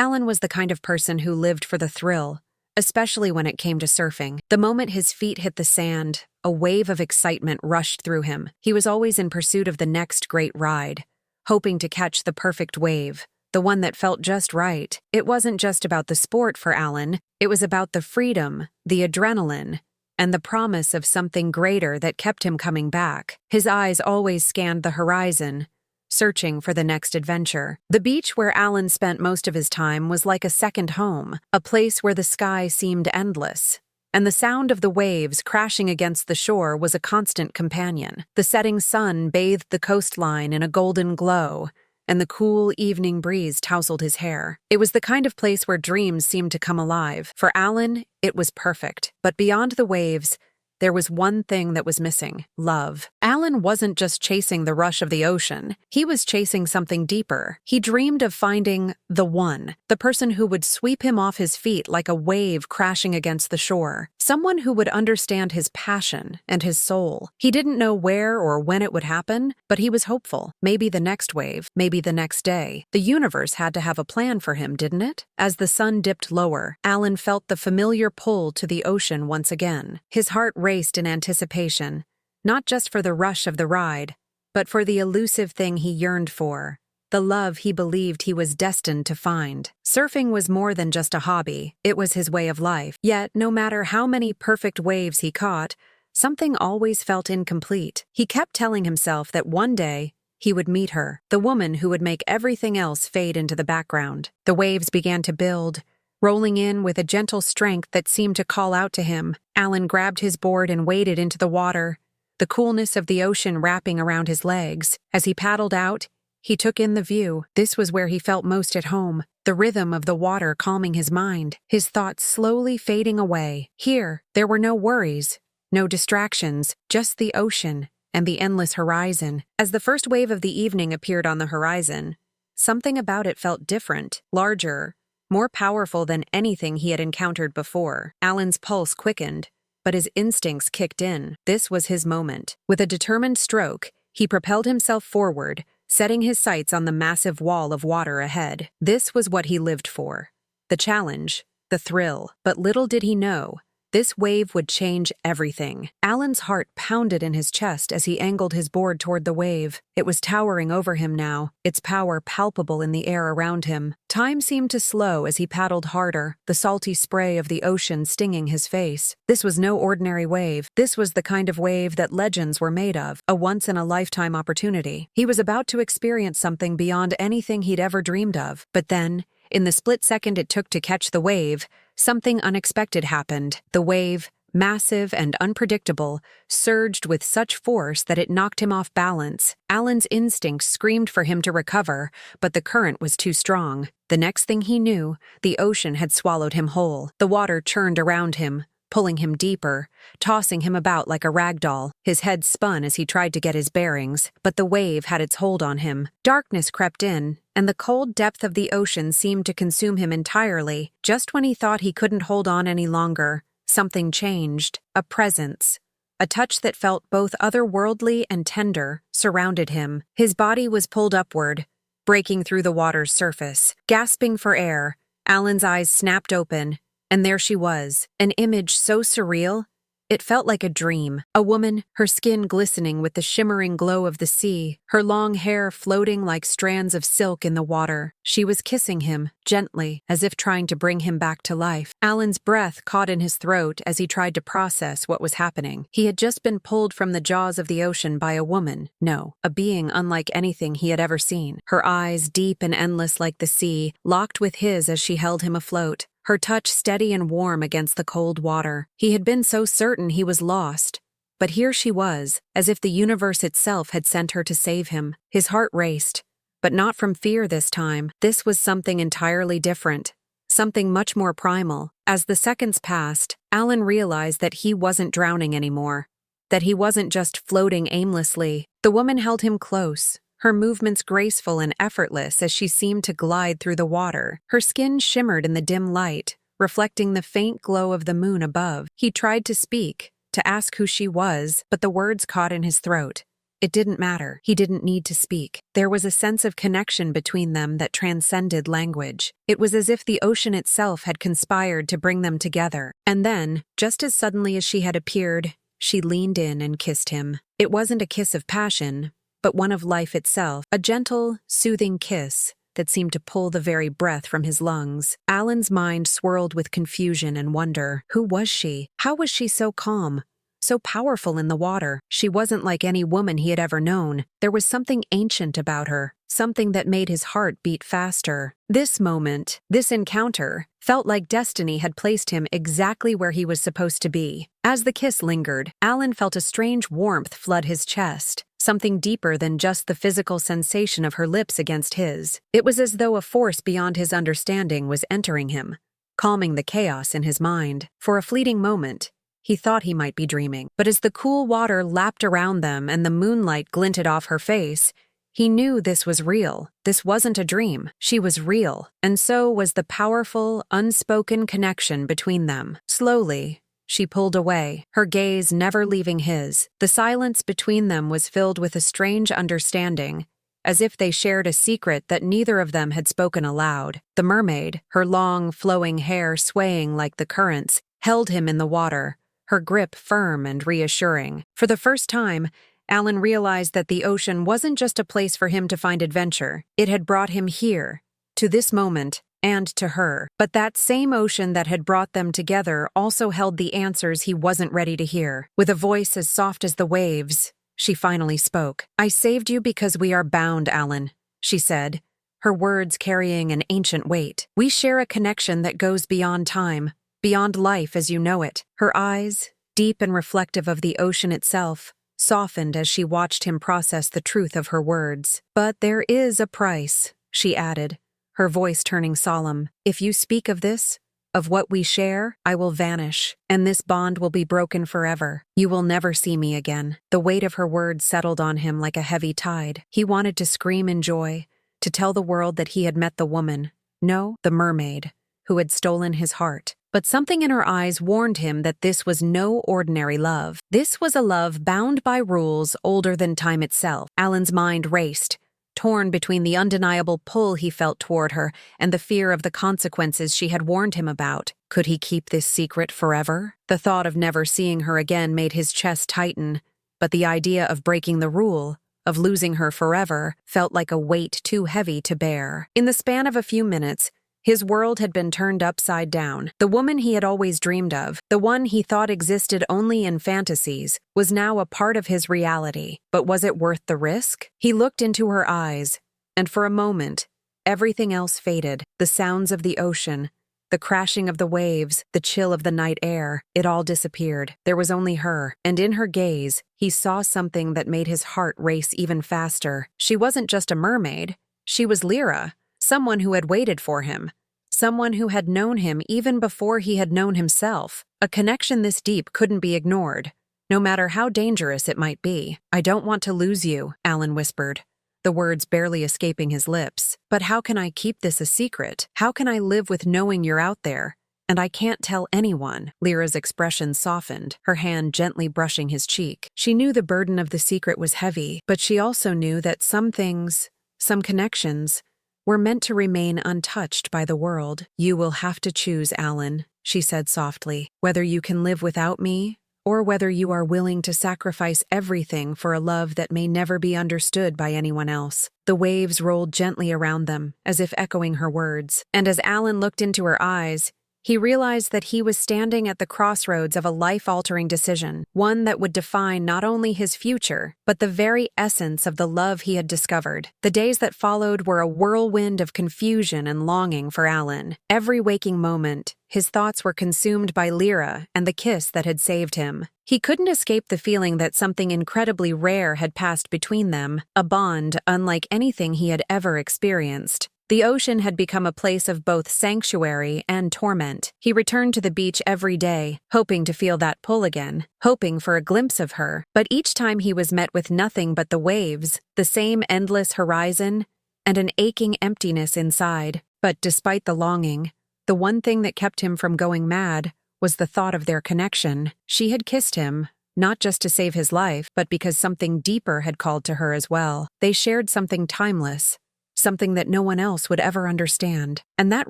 Allan was the kind of person who lived for the thrill, especially when it came to surfing. The moment his feet hit the sand, a wave of excitement rushed through him. He was always in pursuit of the next great ride, hoping to catch the perfect wave, the one that felt just right. It wasn't just about the sport for Allan, it was about the freedom, the adrenaline, and the promise of something greater that kept him coming back. His eyes always scanned the horizon, searching for the next adventure. The beach where Allan spent most of his time was like a second home, a place where the sky seemed endless, and the sound of the waves crashing against the shore was a constant companion. The setting sun bathed the coastline in a golden glow, and the cool evening breeze tousled his hair. It was the kind of place where dreams seemed to come alive. For Allan, it was perfect. But beyond the waves, there was one thing that was missing: love. Allan wasn't just chasing the rush of the ocean. He was chasing something deeper. He dreamed of finding the one, the person who would sweep him off his feet like a wave crashing against the shore, someone who would understand his passion and his soul. He didn't know where or when it would happen, but he was hopeful. Maybe the next wave, maybe the next day. The universe had to have a plan for him, didn't it? As the sun dipped lower, Allan felt the familiar pull to the ocean once again. His heart raced in anticipation, not just for the rush of the ride, but for the elusive thing he yearned for, the love he believed he was destined to find. Surfing was more than just a hobby, it was his way of life. Yet, no matter how many perfect waves he caught, something always felt incomplete. He kept telling himself that one day he would meet her, the woman who would make everything else fade into the background. The waves began to build, rolling in with a gentle strength that seemed to call out to him. Allan grabbed his board and waded into the water, the coolness of the ocean wrapping around his legs. As he paddled out, he took in the view. This was where he felt most at home, the rhythm of the water calming his mind, his thoughts slowly fading away. Here, there were no worries, no distractions, just the ocean and the endless horizon. As the first wave of the evening appeared on the horizon, something about it felt different, larger, more powerful than anything he had encountered before. Allan's pulse quickened, but his instincts kicked in. This was his moment. With a determined stroke, he propelled himself forward, setting his sights on the massive wall of water ahead. This was what he lived for: the challenge, the thrill. But little did he know, this wave would change everything. Allan's heart pounded in his chest as he angled his board toward the wave. It was towering over him now, its power palpable in the air around him. Time seemed to slow as he paddled harder, the salty spray of the ocean stinging his face. This was no ordinary wave. This was the kind of wave that legends were made of, a once-in-a-lifetime opportunity. He was about to experience something beyond anything he'd ever dreamed of. But then, in the split second it took to catch the wave, something unexpected happened. The wave, massive and unpredictable, surged with such force that it knocked him off balance. Allan's instincts screamed for him to recover, but the current was too strong. The next thing he knew, the ocean had swallowed him whole. The water churned around him, pulling him deeper, tossing him about like a rag doll. His head spun as he tried to get his bearings, but the wave had its hold on him. Darkness crept in, and the cold depth of the ocean seemed to consume him entirely. Just when he thought he couldn't hold on any longer, something changed. A presence, a touch that felt both otherworldly and tender, surrounded him. His body was pulled upward, breaking through the water's surface. Gasping for air, Allan's eyes snapped open, and there she was, an image so surreal, it felt like a dream. A woman, her skin glistening with the shimmering glow of the sea, her long hair floating like strands of silk in the water. She was kissing him, gently, as if trying to bring him back to life. Allan's breath caught in his throat as he tried to process what was happening. He had just been pulled from the jaws of the ocean by a woman. No, a being unlike anything he had ever seen. Her eyes, deep and endless like the sea, locked with his as she held him afloat, her touch steady and warm against the cold water. He had been so certain he was lost, but here she was, as if the universe itself had sent her to save him. His heart raced, but not from fear this time. This was something entirely different, something much more primal. As the seconds passed, Allan realized that he wasn't drowning anymore, that he wasn't just floating aimlessly. The woman held him close, her movements graceful and effortless as she seemed to glide through the water. Her skin shimmered in the dim light, reflecting the faint glow of the moon above. He tried to speak, to ask who she was, but the words caught in his throat. It didn't matter. He didn't need to speak. There was a sense of connection between them that transcended language. It was as if the ocean itself had conspired to bring them together. And then, just as suddenly as she had appeared, she leaned in and kissed him. It wasn't a kiss of passion, but one of life itself, a gentle, soothing kiss that seemed to pull the very breath from his lungs. Allan's mind swirled with confusion and wonder. Who was she? How was she so calm, so powerful in the water? She wasn't like any woman he had ever known. There was something ancient about her, something that made his heart beat faster. This moment, this encounter, felt like destiny had placed him exactly where he was supposed to be. As the kiss lingered, Allan felt a strange warmth flood his chest, something deeper than just the physical sensation of her lips against his. It was as though a force beyond his understanding was entering him, calming the chaos in his mind. For a fleeting moment, he thought he might be dreaming. But as the cool water lapped around them and the moonlight glinted off her face, he knew this was real. This wasn't a dream. She was real. And so was the powerful, unspoken connection between them. Slowly, she pulled away, her gaze never leaving his. The silence between them was filled with a strange understanding, as if they shared a secret that neither of them had spoken aloud. The mermaid, her long, flowing hair swaying like the currents, held him in the water, her grip firm and reassuring. For the first time, Allan realized that the ocean wasn't just a place for him to find adventure. It had brought him here, to this moment, and to her. But that same ocean that had brought them together also held the answers he wasn't ready to hear. With a voice as soft as the waves, she finally spoke. "I saved you because we are bound, Allan," she said, her words carrying an ancient weight. "We share a connection that goes beyond time, beyond life as you know it." Her eyes, deep and reflective of the ocean itself, softened as she watched him process the truth of her words. "But there is a price," she added, her voice turning solemn. "If you speak of this, of what we share, I will vanish, and this bond will be broken forever. You will never see me again." The weight of her words settled on him like a heavy tide. He wanted to scream in joy, to tell the world that he had met the woman, no, the mermaid, who had stolen his heart. But something in her eyes warned him that this was no ordinary love. This was a love bound by rules older than time itself. Allan's mind raced, torn between the undeniable pull he felt toward her and the fear of the consequences she had warned him about. Could he keep this secret forever? The thought of never seeing her again made his chest tighten, but the idea of breaking the rule, of losing her forever, felt like a weight too heavy to bear. In the span of a few minutes, his world had been turned upside down. The woman he had always dreamed of, the one he thought existed only in fantasies, was now a part of his reality. But was it worth the risk? He looked into her eyes, and for a moment, everything else faded. The sounds of the ocean, the crashing of the waves, the chill of the night air, it all disappeared. There was only her, and in her gaze, he saw something that made his heart race even faster. She wasn't just a mermaid. She was Lira. Someone who had waited for him, someone who had known him even before he had known himself. A connection this deep couldn't be ignored, no matter how dangerous it might be. "I don't want to lose you," Allan whispered, the words barely escaping his lips. "But how can I keep this a secret? How can I live with knowing you're out there? And I can't tell anyone." Lyra's expression softened, her hand gently brushing his cheek. She knew the burden of the secret was heavy, but she also knew that some things, some connections, were meant to remain untouched by the world. "You will have to choose, Allan," she said softly, "whether you can live without me, or whether you are willing to sacrifice everything for a love that may never be understood by anyone else." The waves rolled gently around them, as if echoing her words, and as Allan looked into her eyes, he realized that he was standing at the crossroads of a life-altering decision, one that would define not only his future, but the very essence of the love he had discovered. The days that followed were a whirlwind of confusion and longing for Allan. Every waking moment, his thoughts were consumed by Lira and the kiss that had saved him. He couldn't escape the feeling that something incredibly rare had passed between them, a bond unlike anything he had ever experienced. The ocean had become a place of both sanctuary and torment. He returned to the beach every day, hoping to feel that pull again, hoping for a glimpse of her. But each time he was met with nothing but the waves, the same endless horizon, and an aching emptiness inside. But despite the longing, the one thing that kept him from going mad was the thought of their connection. She had kissed him, not just to save his life, but because something deeper had called to her as well. They shared something timeless, something that no one else would ever understand. And that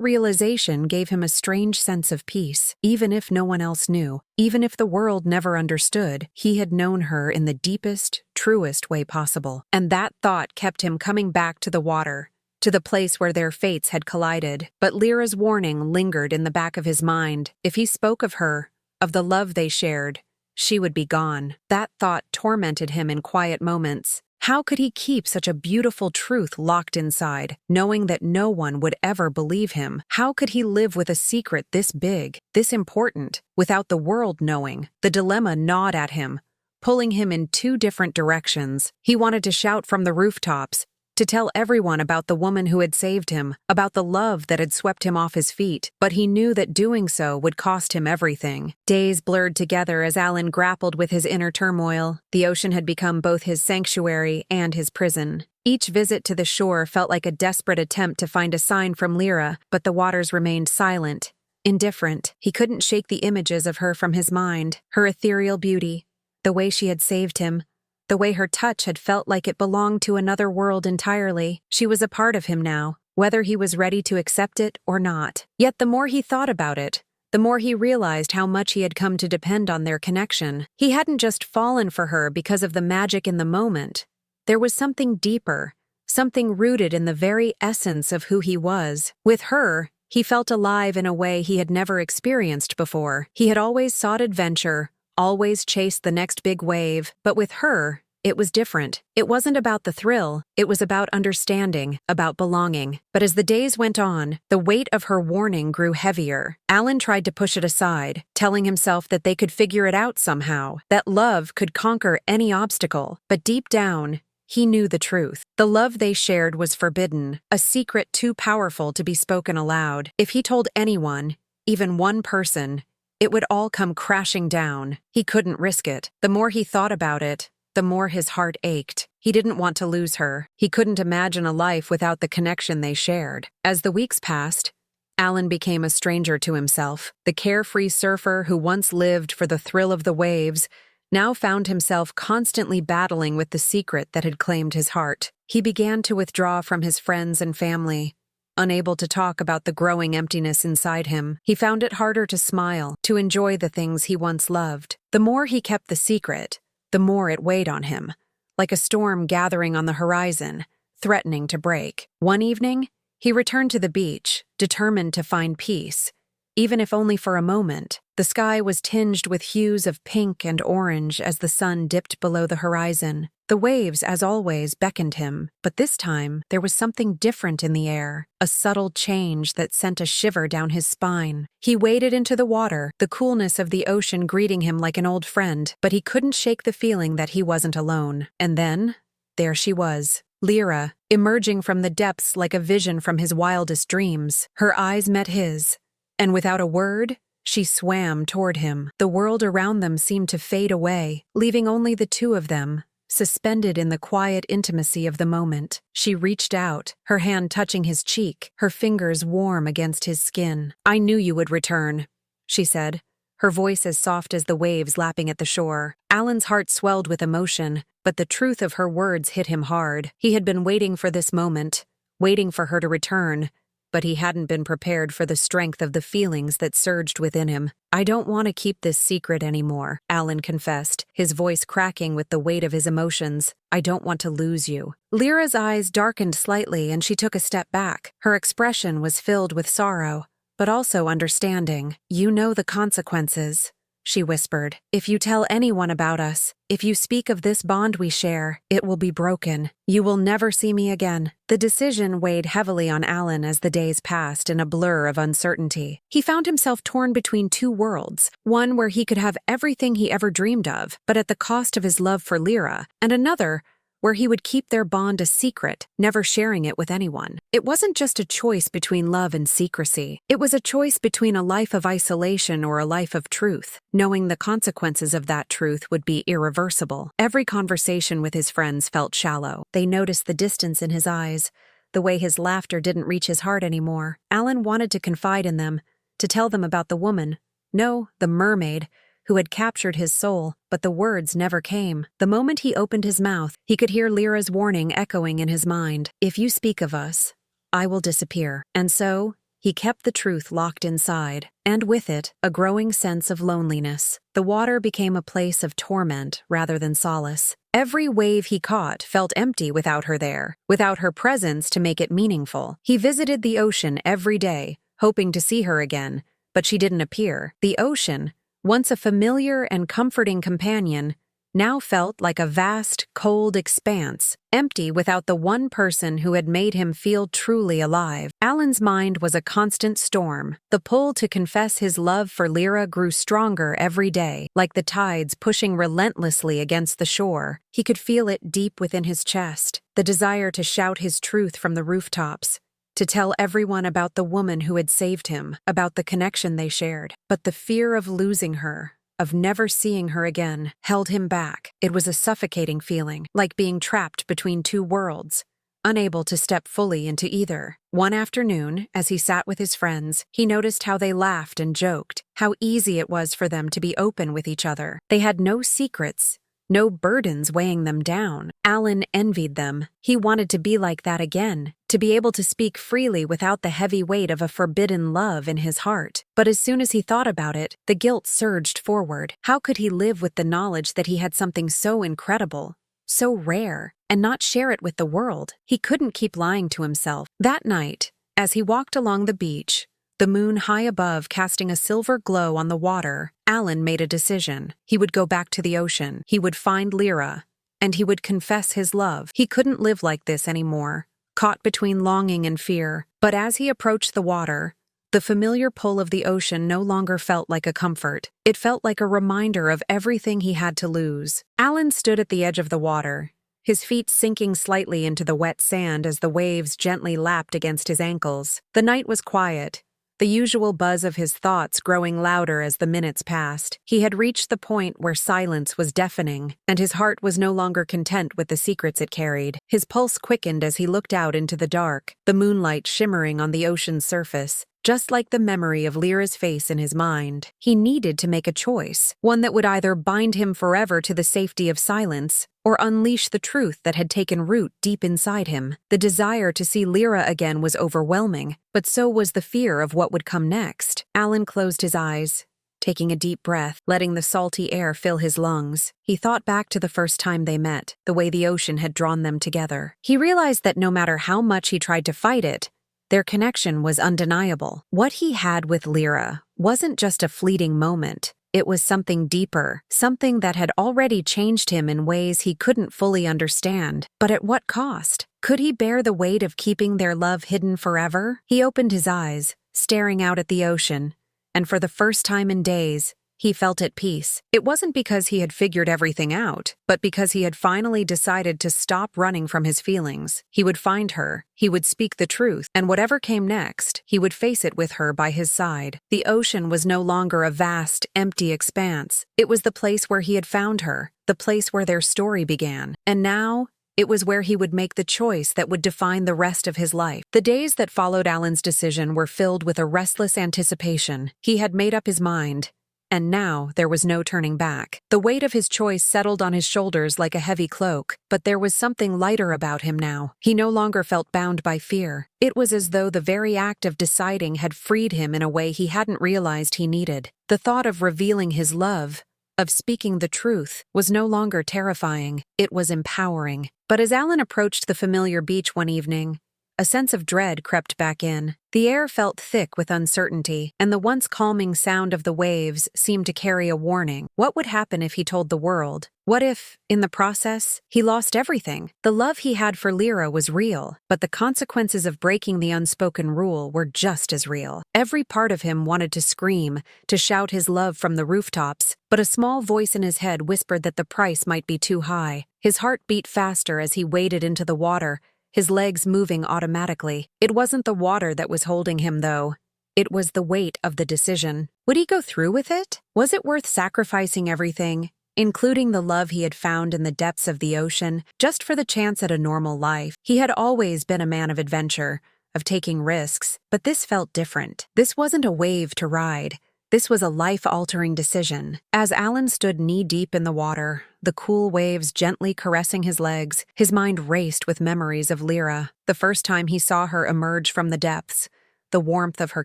realization gave him a strange sense of peace. Even if no one else knew, even if the world never understood, he had known her in the deepest, truest way possible. And that thought kept him coming back to the water, to the place where their fates had collided. But Lyra's warning lingered in the back of his mind. If he spoke of her, of the love they shared, she would be gone. That thought tormented him in quiet moments. How could he keep such a beautiful truth locked inside, knowing that no one would ever believe him? How could he live with a secret this big, this important, without the world knowing? The dilemma gnawed at him, pulling him in two different directions. He wanted to shout from the rooftops, to tell everyone about the woman who had saved him, about the love that had swept him off his feet, but he knew that doing so would cost him everything. Days blurred together as Allan grappled with his inner turmoil. The ocean had become both his sanctuary and his prison. Each visit to the shore felt like a desperate attempt to find a sign from Lira, but the waters remained silent, indifferent. He couldn't shake the images of her from his mind, her ethereal beauty, the way she had saved him, the way her touch had felt like it belonged to another world entirely. She was a part of him now, whether he was ready to accept it or not. Yet the more he thought about it, the more he realized how much he had come to depend on their connection. He hadn't just fallen for her because of the magic in the moment. There was something deeper, something rooted in the very essence of who he was. With her, he felt alive in a way he had never experienced before. He had always sought adventure, always chased the next big wave, but with her, it was different. It wasn't about the thrill, it was about understanding, about belonging. But as the days went on, the weight of her warning grew heavier. Allan tried to push it aside, telling himself that they could figure it out somehow, that love could conquer any obstacle. But deep down, he knew the truth. The love they shared was forbidden, a secret too powerful to be spoken aloud. If he told anyone, even one person, it would all come crashing down. He couldn't risk it. The more he thought about it, the more his heart ached. He didn't want to lose her. He couldn't imagine a life without the connection they shared. As the weeks passed, Allan became a stranger to himself. The carefree surfer who once lived for the thrill of the waves now found himself constantly battling with the secret that had claimed his heart. He began to withdraw from his friends and family, unable to talk about the growing emptiness inside him. He found it harder to smile, to enjoy the things he once loved. The more he kept the secret, the more it weighed on him, like a storm gathering on the horizon, threatening to break. One evening, he returned to the beach, determined to find peace, even if only for a moment. The sky was tinged with hues of pink and orange as the sun dipped below the horizon. The waves, as always, beckoned him, but this time there was something different in the air, a subtle change that sent a shiver down his spine. He waded into the water, the coolness of the ocean greeting him like an old friend, but he couldn't shake the feeling that he wasn't alone. And then, there she was, Lira, emerging from the depths like a vision from his wildest dreams. Her eyes met his, and without a word, she swam toward him. The world around them seemed to fade away, leaving only the two of them, suspended in the quiet intimacy of the moment. She reached out, her hand touching his cheek, her fingers warm against his skin. "I knew you would return," she said, her voice as soft as the waves lapping at the shore. Allan's heart swelled with emotion, but the truth of her words hit him hard. He had been waiting for this moment, waiting for her to return, but he hadn't been prepared for the strength of the feelings that surged within him. "I don't want to keep this secret anymore," Allan confessed, his voice cracking with the weight of his emotions. "I don't want to lose you." Lyra's eyes darkened slightly and she took a step back. Her expression was filled with sorrow, but also understanding. "You know the consequences," she whispered. "If you tell anyone about us, if you speak of this bond we share, it will be broken. You will never see me again." The decision weighed heavily on Allan as the days passed in a blur of uncertainty. He found himself torn between two worlds, one where he could have everything he ever dreamed of, but at the cost of his love for Lira, and another where he would keep their bond a secret, never sharing it with anyone. It wasn't just a choice between love and secrecy. It was a choice between a life of isolation or a life of truth, knowing the consequences of that truth would be irreversible. Every conversation with his friends felt shallow. They noticed the distance in his eyes, the way his laughter didn't reach his heart anymore. Allan wanted to confide in them, to tell them about the woman, no, the mermaid, who had captured his soul, but the words never came. The moment he opened his mouth, he could hear Lyra's warning echoing in his mind. "If you speak of us, I will disappear." And so, he kept the truth locked inside, and with it, a growing sense of loneliness. The water became a place of torment rather than solace. Every wave he caught felt empty without her there, without her presence to make it meaningful. He visited the ocean every day, hoping to see her again, but she didn't appear. The ocean, once a familiar and comforting companion, now felt like a vast, cold expanse, empty without the one person who had made him feel truly alive. Allan's mind was a constant storm. The pull to confess his love for Lira grew stronger every day, like the tides pushing relentlessly against the shore. He could feel it deep within his chest, the desire to shout his truth from the rooftops, to tell everyone about the woman who had saved him, about the connection they shared. But the fear of losing her, of never seeing her again, held him back. It was a suffocating feeling, like being trapped between two worlds, unable to step fully into either. One afternoon, as he sat with his friends, he noticed how they laughed and joked, how easy it was for them to be open with each other. They had no secrets, no burdens weighing them down. Allan envied them. He wanted to be like that again, to be able to speak freely without the heavy weight of a forbidden love in his heart. But as soon as he thought about it, the guilt surged forward. How could he live with the knowledge that he had something so incredible, so rare, and not share it with the world? He couldn't keep lying to himself. That night, as he walked along the beach, the moon high above casting a silver glow on the water, Allan made a decision. He would go back to the ocean. He would find Lira, and he would confess his love. He couldn't live like this anymore, caught between longing and fear. But as he approached the water, the familiar pull of the ocean no longer felt like a comfort. It felt like a reminder of everything he had to lose. Allan stood at the edge of the water, his feet sinking slightly into the wet sand as the waves gently lapped against his ankles. The night was quiet, the usual buzz of his thoughts growing louder as the minutes passed. He had reached the point where silence was deafening, and his heart was no longer content with the secrets it carried. His pulse quickened as he looked out into the dark, the moonlight shimmering on the ocean's surface, just like the memory of Lyra's face in his mind. He needed to make a choice, one that would either bind him forever to the safety of silence, or unleash the truth that had taken root deep inside him. The desire to see Lira again was overwhelming, but so was the fear of what would come next. Allan closed his eyes, taking a deep breath, letting the salty air fill his lungs. He thought back to the first time they met, the way the ocean had drawn them together. He realized that no matter how much he tried to fight it, their connection was undeniable. What he had with Lira wasn't just a fleeting moment. It was something deeper, something that had already changed him in ways he couldn't fully understand. But at what cost? Could he bear the weight of keeping their love hidden forever? He opened his eyes, staring out at the ocean, and for the first time in days, he felt at peace. It wasn't because he had figured everything out, but because he had finally decided to stop running from his feelings. He would find her, he would speak the truth, and whatever came next, he would face it with her by his side. The ocean was no longer a vast, empty expanse. It was the place where he had found her, the place where their story began. And now, it was where he would make the choice that would define the rest of his life. The days that followed Allan's decision were filled with a restless anticipation. He had made up his mind, and now there was no turning back. The weight of his choice settled on his shoulders like a heavy cloak, but there was something lighter about him now. He no longer felt bound by fear. It was as though the very act of deciding had freed him in a way he hadn't realized he needed. The thought of revealing his love, of speaking the truth, was no longer terrifying. It was empowering. But as Allan approached the familiar beach one evening, a sense of dread crept back in. The air felt thick with uncertainty, and the once calming sound of the waves seemed to carry a warning. What would happen if he told the world? What if, in the process, he lost everything? The love he had for Lira was real, but the consequences of breaking the unspoken rule were just as real. Every part of him wanted to scream, to shout his love from the rooftops, but a small voice in his head whispered that the price might be too high. His heart beat faster as he waded into the water, his legs moving automatically. It wasn't the water that was holding him, though. It was the weight of the decision. Would he go through with it? Was it worth sacrificing everything, including the love he had found in the depths of the ocean, just for the chance at a normal life? He had always been a man of adventure, of taking risks, but this felt different. This wasn't a wave to ride. This was a life-altering decision. As Allan stood knee-deep in the water, the cool waves gently caressing his legs, his mind raced with memories of Lira, the first time he saw her emerge from the depths. The warmth of her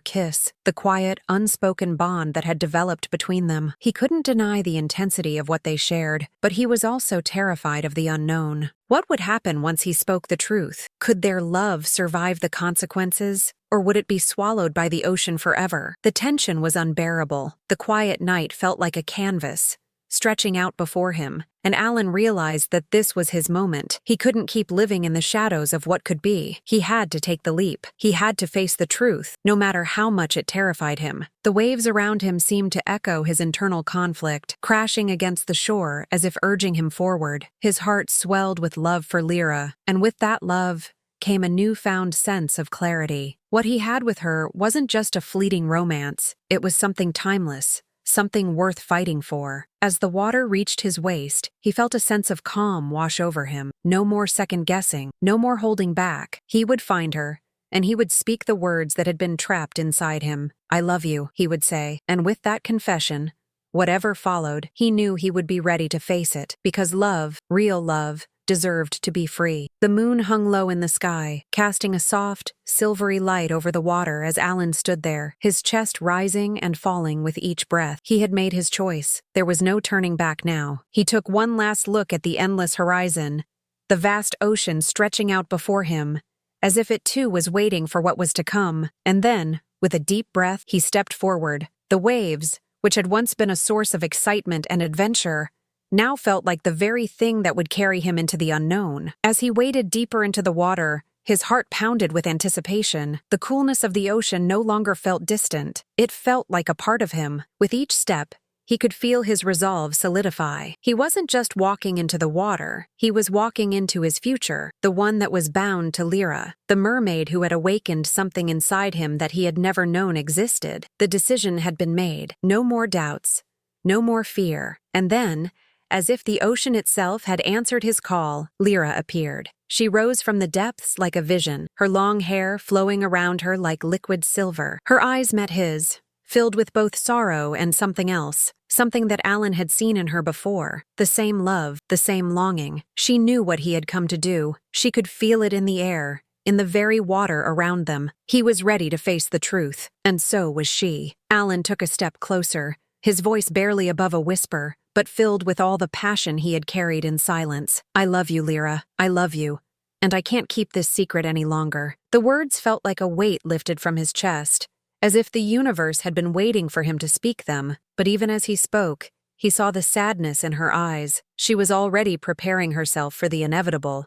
kiss, the quiet, unspoken bond that had developed between them. He couldn't deny the intensity of what they shared, but he was also terrified of the unknown. What would happen once he spoke the truth? Could their love survive the consequences, or would it be swallowed by the ocean forever? The tension was unbearable. The quiet night felt like a canvas, stretching out before him, and Allan realized that this was his moment. He couldn't keep living in the shadows of what could be. He had to take the leap. He had to face the truth, no matter how much it terrified him. The waves around him seemed to echo his internal conflict, crashing against the shore as if urging him forward. His heart swelled with love for Lira, and with that love came a newfound sense of clarity. What he had with her wasn't just a fleeting romance, it was something timeless, something worth fighting for. As the water reached his waist, he felt a sense of calm wash over him. No more second-guessing, no more holding back. He would find her, and he would speak the words that had been trapped inside him. "I love you," he would say, and with that confession, whatever followed, he knew he would be ready to face it, because love, real love, deserved to be free. The moon hung low in the sky, casting a soft, silvery light over the water as Allan stood there, his chest rising and falling with each breath. He had made his choice. There was no turning back now. He took one last look at the endless horizon, the vast ocean stretching out before him, as if it too was waiting for what was to come. And then, with a deep breath, he stepped forward. The waves, which had once been a source of excitement and adventure, now felt like the very thing that would carry him into the unknown. As he waded deeper into the water, his heart pounded with anticipation. The coolness of the ocean no longer felt distant. It felt like a part of him. With each step, he could feel his resolve solidify. He wasn't just walking into the water, he was walking into his future, the one that was bound to Lira, the mermaid who had awakened something inside him that he had never known existed. The decision had been made. No more doubts, no more fear. And then, as if the ocean itself had answered his call, Lira appeared. She rose from the depths like a vision, her long hair flowing around her like liquid silver. Her eyes met his, filled with both sorrow and something else, something that Allan had seen in her before. The same love, the same longing. She knew what he had come to do. She could feel it in the air, in the very water around them. He was ready to face the truth, and so was she. Allan took a step closer, his voice barely above a whisper, but filled with all the passion he had carried in silence. "I love you, Lira. I love you. And I can't keep this secret any longer." The words felt like a weight lifted from his chest, as if the universe had been waiting for him to speak them. But even as he spoke, he saw the sadness in her eyes. She was already preparing herself for the inevitable.